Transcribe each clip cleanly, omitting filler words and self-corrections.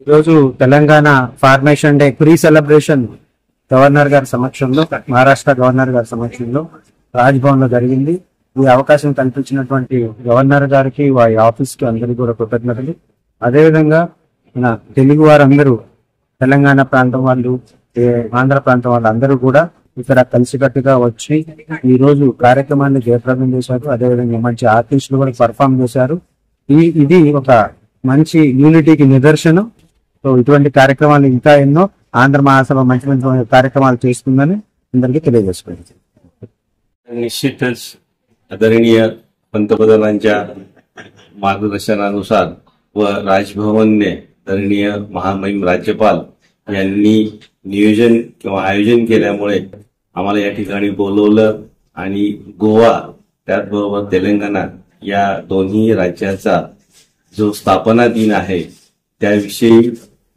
ఈరోజు Telangana formation day pre celebration governor గారి సమక్షంలో, మహారాష్ట్ర గవర్నర్ గారి సమక్షంలో రాజ్భవన్ లో జరిగింది. ఈ అవకాశం కల్పించినటువంటి గవర్నర్ గారికి, వారి ఆఫీస్ కి అందరికీ కూడా కృతజ్ఞతలు. అదేవిధంగా మన తెలుగు వారందరూ, తెలంగాణ ప్రాంతం వాళ్ళు, ఆంధ్ర ప్రాంతం వాళ్ళు అందరూ కూడా ఇక్కడ కలిసికట్టుగా వచ్చి ఈ రోజు కార్యక్రమాన్ని జయప్రదం చేశారు. అదేవిధంగా మంచి ఆర్టిస్టులు కూడా పర్ఫామ్ చేశారు. ఇది ఒక మంచి యూనిటీకి నిదర్శనం. సో ఇటువంటి కార్యక్రమాలు ఇంకా ఎన్నో ఆంధ్ర మహాసభ మంచి మంచి కార్యక్రమాలు చేస్తుందని అందరికీ తెలియజేసుకోండి. निश्चितच आदरणीय पंतप्रधानांच्या मार्गदर्शनानुसार व राजभवनने आदरणीय महामहिम राज्यपाल यांनी नियोजन किंवा आयोजन केल्यामुळे आम्हाला या ठिकाणी बोलवलं आणि गोवा त्याचबरोबर तेलंगणा या दोन्ही राज्याचा जो स्थापना दिन आहे त्याविषयी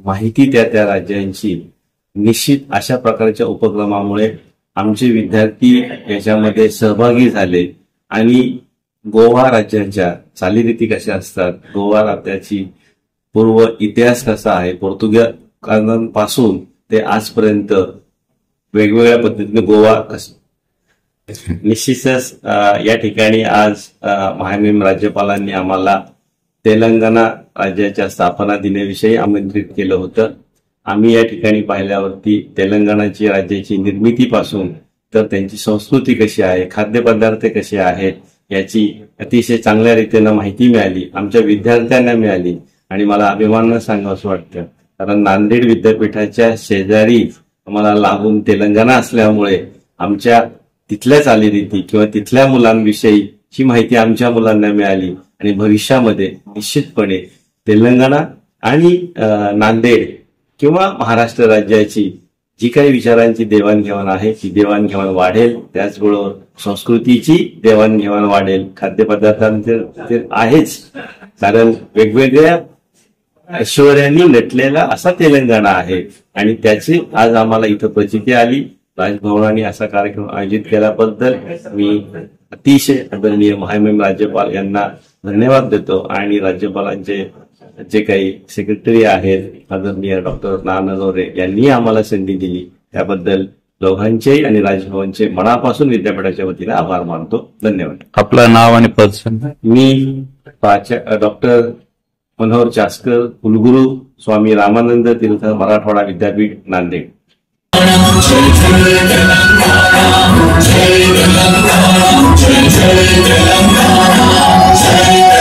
माहिती त्या राज्यांची निश्चित अशा प्रकारच्या उपक्रमामुळे आमचे विद्यार्थी याच्यामध्ये सहभागी झाले आणि गोवा राज्याच्या चालीरीती कशा असतात, गोवा राज्याची पूर्व इतिहास कसा आहे, पोर्तुगीजांपासून ते आजपर्यंत वेगवेगळ्या पद्धतीने गोवा कसं. निश्चितच या ठिकाणी आज महामहिम राज्यपालांनी आम्हाला तेलंगणा राज्याच्या स्थापना दिनाविषयी आमंत्रित केलं होतं. आम्ही या ठिकाणी पाहिल्यावरती तेलंगणाची राज्याची निर्मितीपासून तर त्यांची संस्कृती कशी आहे, खाद्यपदार्थ कसे आहेत याची अतिशय चांगल्या रीतीने माहिती मिळाली, आमच्या विद्यार्थ्यांना मिळाली. आणि मला अभिमानानं सांगावंसं वाटतं, कारण नांदेड विद्यापीठाच्या शेजारी आम्हाला लागून तेलंगणा असल्यामुळे आमच्या तिथल्या चालीरीती किंवा तिथल्या मुलांविषयीची माहिती आमच्या मुलांना मिळाली. आणि भविष्यामध्ये निश्चितपणे तेलंगणा आणि नांदेड किंवा महाराष्ट्र राज्याची जी काही विचारांची देवाणघेवाण आहे ती देवाणघेवाण वाढेल. त्याचबरोबर संस्कृतीची देवाणघेवाण वाढेल. खाद्यपदार्थांचे आहेच, कारण वेगवेगळ्या ऐश्वर्यांनी नटलेला असा तेलंगणा आहे आणि त्याची आज आम्हाला इथं प्रचिती आली. राजभवनाने असा कार्यक्रम आयोजित केल्याबद्दल मी अतिशय आदरणीय महामहिम राज्यपाल यांना धन्यवाद देतो. आणि राज्यपालांचे जे काही सेक्रेटरी आहेत आदरणीय डॉक्टर नाननोरे यांनी आम्हाला संधी दिली त्याबद्दल दोघांचे आणि राजभवनचे मनापासून विद्यापीठाच्या वतीने आभार मानतो. धन्यवाद. आपलं नाव आणि पद सांगा. मी डॉक्टर मनोहर चास्कर, कुलगुरू स्वामी रामानंद तीर्थ मराठवाडा विद्यापीठ नांदेड. जय